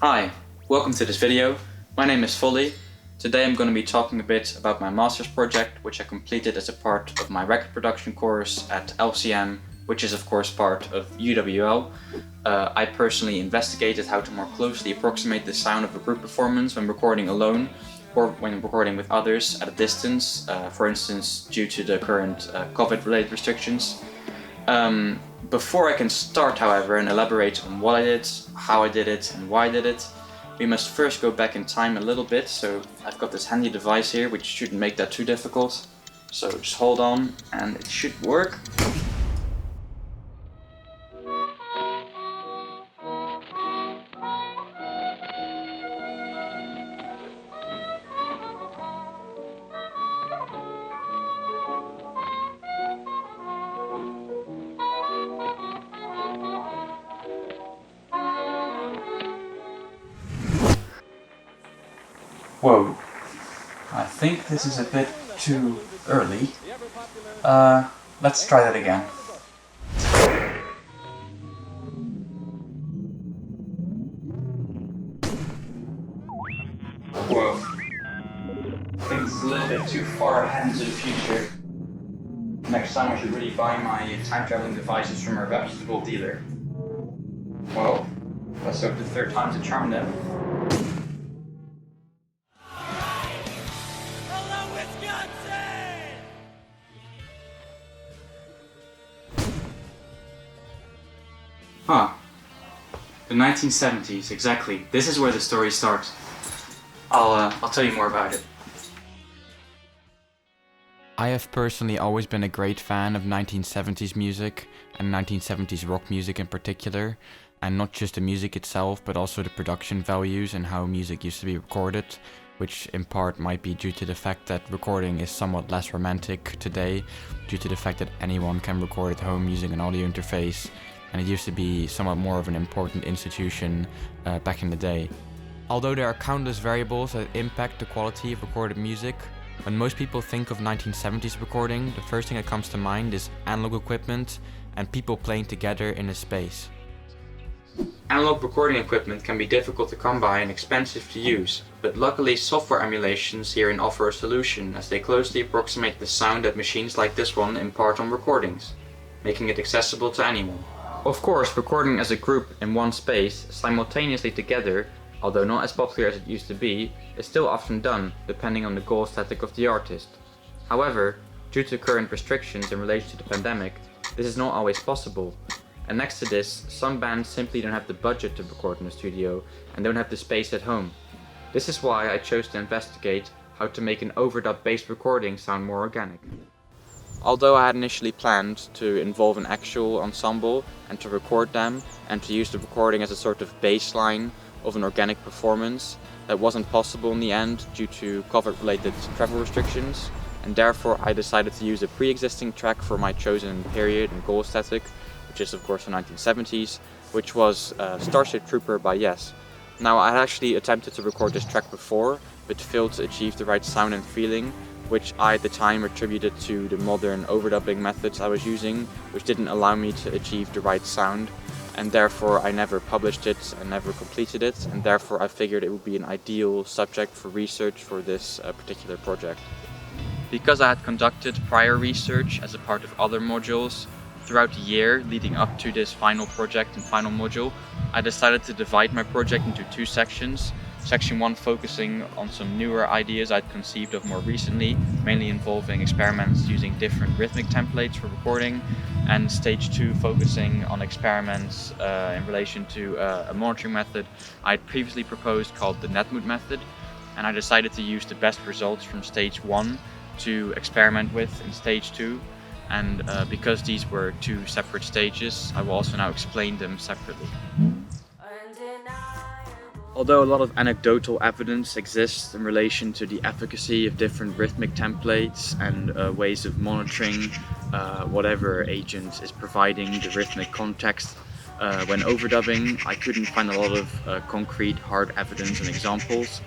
Hi, welcome to this video. My name is Folly. Today I'm going to be talking a bit about my master's project, which I completed as a part of my record production course at LCM, which is of course part of UWL. I personally investigated how to more closely approximate the sound of a group performance when recording alone or when recording with others at a distance, for instance due to the current COVID-related restrictions. Before I can start, however, and elaborate on what I did, how I did it, and why I did it, we must first go back in time a little bit. So I've got this handy device here, which shouldn't make that too difficult. So just hold on, and it should work. Whoa, I think this is a bit too early. Let's try that again. Whoa, I think this is a little bit too far ahead into the future. Next time I should really buy my time-traveling devices from a reputable dealer. Well, let's hope the third time's a charm then. The 1970s, exactly. This is where the story starts. I'll tell you more about it. I have personally always been a great fan of 1970s music, and 1970s rock music in particular, and not just the music itself, but also the production values and how music used to be recorded, which in part might be due to the fact that recording is somewhat less romantic today, due to the fact that anyone can record at home using an audio interface, and it used to be somewhat more of an important institution back in the day. Although there are countless variables that impact the quality of recorded music, when most people think of 1970s recording, the first thing that comes to mind is analog equipment and people playing together in a space. Analog recording equipment can be difficult to come by and expensive to use, but luckily software emulations herein offer a solution as they closely approximate the sound that machines like this one impart on recordings, making it accessible to anyone. Of course, recording as a group in one space, simultaneously together, although not as popular as it used to be, is still often done, depending on the goal aesthetic of the artist. However, due to current restrictions in relation to the pandemic, this is not always possible. And next to this, some bands simply don't have the budget to record in a studio and don't have the space at home. This is why I chose to investigate how to make an overdub-based recording sound more organic. Although I had initially planned to involve an actual ensemble and to record them and to use the recording as a sort of baseline of an organic performance, that wasn't possible in the end due to COVID-related travel restrictions, and therefore I decided to use a pre-existing track for my chosen period and goal aesthetic, which is of course the 1970s, which was Starship Trooper by Yes. Now I had actually attempted to record this track before, but failed to achieve the right sound and feeling, which I at the time attributed to the modern overdubbing methods I was using, which didn't allow me to achieve the right sound, and therefore I never published it and never completed it, and therefore I figured it would be an ideal subject for research for this particular project. Because I had conducted prior research as a part of other modules throughout the year leading up to this final project and final module, I decided to divide my project into two sections. Section 1 focusing on some newer ideas I'd conceived of more recently, mainly involving experiments using different rhythmic templates for recording, and Stage 2 focusing on experiments in relation to a monitoring method I'd previously proposed called the Netmood method, and I decided to use the best results from Stage 1 to experiment with in Stage 2, and because these were two separate stages, I will also now explain them separately. Although a lot of anecdotal evidence exists in relation to the efficacy of different rhythmic templates and ways of monitoring whatever agent is providing the rhythmic context when overdubbing, I couldn't find a lot of concrete hard evidence and examples.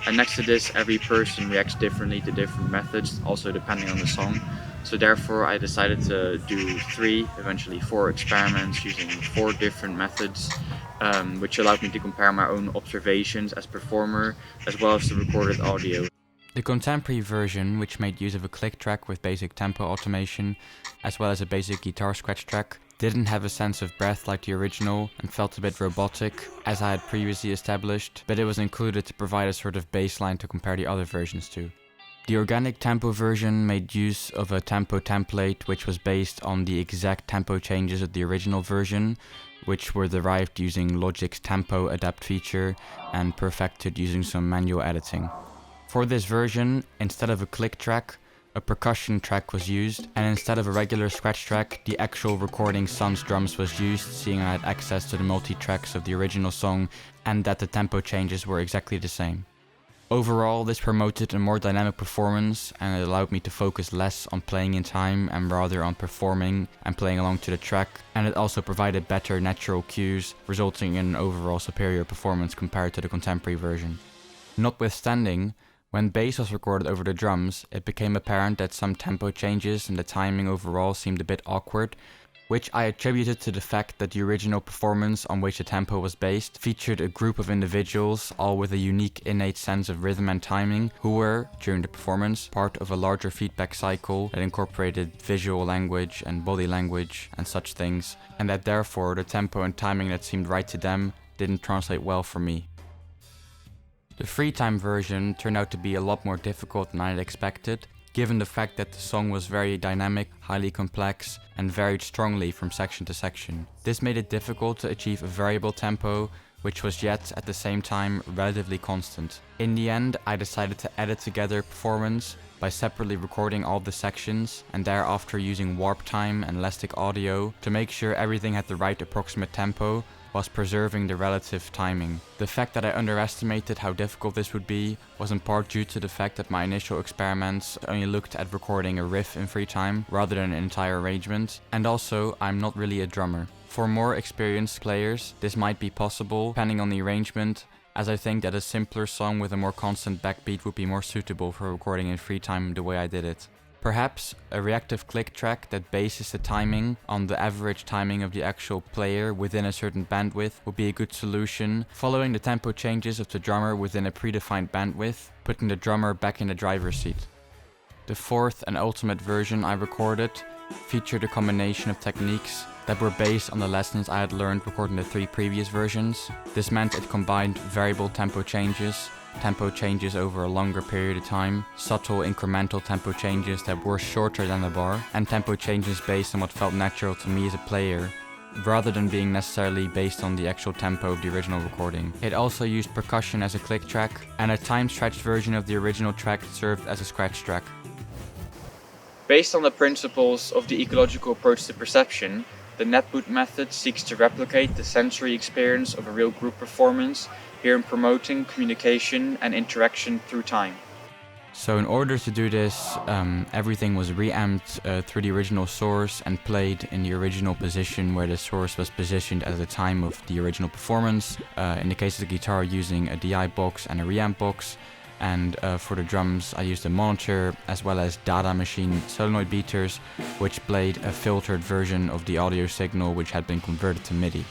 And next to this, every person reacts differently to different methods, also depending on the song. So therefore I decided to do 3, eventually 4 experiments using 4 different methods which allowed me to compare my own observations as performer as well as the recorded audio. The contemporary version, which made use of a click track with basic tempo automation, as well as a basic guitar scratch track, didn't have a sense of breath like the original and felt a bit robotic, as I had previously established, but it was included to provide a sort of baseline to compare the other versions to. The organic tempo version made use of a tempo template which was based on the exact tempo changes of the original version, which were derived using Logic's tempo adapt feature and perfected using some manual editing. For this version, instead of a click track, a percussion track was used, and instead of a regular scratch track, the actual recording Sun's drums was used, seeing I had access to the multi-tracks of the original song and that the tempo changes were exactly the same. Overall, this promoted a more dynamic performance and it allowed me to focus less on playing in time and rather on performing and playing along to the track, and it also provided better natural cues, resulting in an overall superior performance compared to the contemporary version. Notwithstanding, when bass was recorded over the drums, it became apparent that some tempo changes and the timing overall seemed a bit awkward, which I attributed to the fact that the original performance on which the tempo was based featured a group of individuals, all with a unique innate sense of rhythm and timing, who were, during the performance, part of a larger feedback cycle that incorporated visual language and body language and such things, and that therefore the tempo and timing that seemed right to them didn't translate well for me. The free time version turned out to be a lot more difficult than I had expected, given the fact that the song was very dynamic, highly complex, and varied strongly from section to section. This made it difficult to achieve a variable tempo, which was yet, at the same time, relatively constant. In the end, I decided to edit together performance by separately recording all the sections, and thereafter using warp time and elastic audio to make sure everything had the right approximate tempo, whilst preserving the relative timing. The fact that I underestimated how difficult this would be was in part due to the fact that my initial experiments only looked at recording a riff in free time rather than an entire arrangement, and also I'm not really a drummer. For more experienced players, this might be possible depending on the arrangement, as I think that a simpler song with a more constant backbeat would be more suitable for recording in free time the way I did it. Perhaps a reactive click track that bases the timing on the average timing of the actual player within a certain bandwidth would be a good solution, following the tempo changes of the drummer within a predefined bandwidth, putting the drummer back in the driver's seat. The fourth and ultimate version I recorded featured a combination of techniques that were based on the lessons I had learned recording the 3 previous versions. This meant it combined variable tempo changes over a longer period of time, subtle incremental tempo changes that were shorter than the bar, and tempo changes based on what felt natural to me as a player, rather than being necessarily based on the actual tempo of the original recording. It also used percussion as a click track, and a time-stretched version of the original track served as a scratch track. Based on the principles of the ecological approach to perception, the netboot method seeks to replicate the sensory experience of a real group performance, here in promoting communication and interaction through time. So in order to do this, everything was reamped through the original source and played in the original position where the source was positioned at the time of the original performance. In the case of the guitar, using a DI box and a reamp box. And for the drums, I used a monitor as well as data machine solenoid beaters, which played a filtered version of the audio signal which had been converted to MIDI.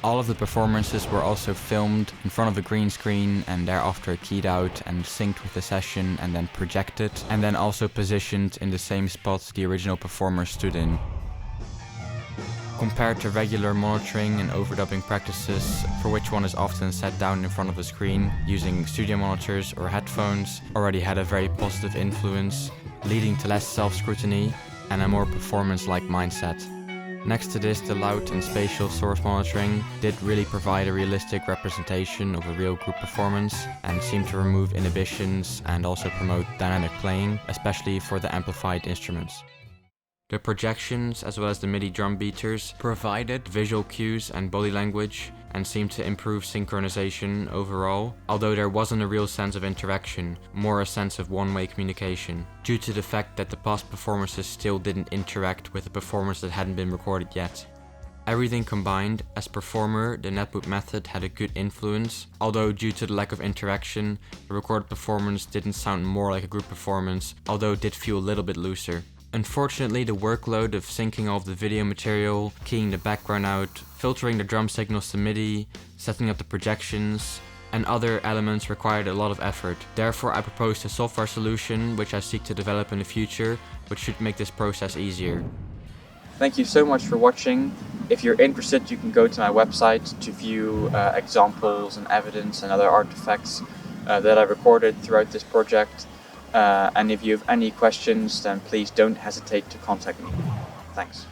All of the performances were also filmed in front of a green screen and thereafter keyed out and synced with the session and then projected, and then also positioned in the same spots the original performer stood in. Compared to regular monitoring and overdubbing practices, for which one is often sat down in front of a screen using studio monitors or headphones, already had a very positive influence, leading to less self-scrutiny and a more performance-like mindset. Next to this, the loud and spatial source monitoring did really provide a realistic representation of a real group performance and seemed to remove inhibitions and also promote dynamic playing, especially for the amplified instruments. The projections, as well as the MIDI drum beaters, provided visual cues and body language and seemed to improve synchronization overall, although there wasn't a real sense of interaction, more a sense of one-way communication, due to the fact that the past performances still didn't interact with the performance that hadn't been recorded yet. Everything combined, as performer, the netboot method had a good influence, although due to the lack of interaction, the recorded performance didn't sound more like a group performance, although it did feel a little bit looser. Unfortunately, the workload of syncing all of the video material, keying the background out, filtering the drum signals to MIDI, setting up the projections, and other elements required a lot of effort. Therefore, I proposed a software solution which I seek to develop in the future, which should make this process easier. Thank you so much for watching. If you're interested, you can go to my website to view examples and evidence and other artifacts that I recorded throughout this project. And if you have any questions, then please don't hesitate to contact me. Thanks.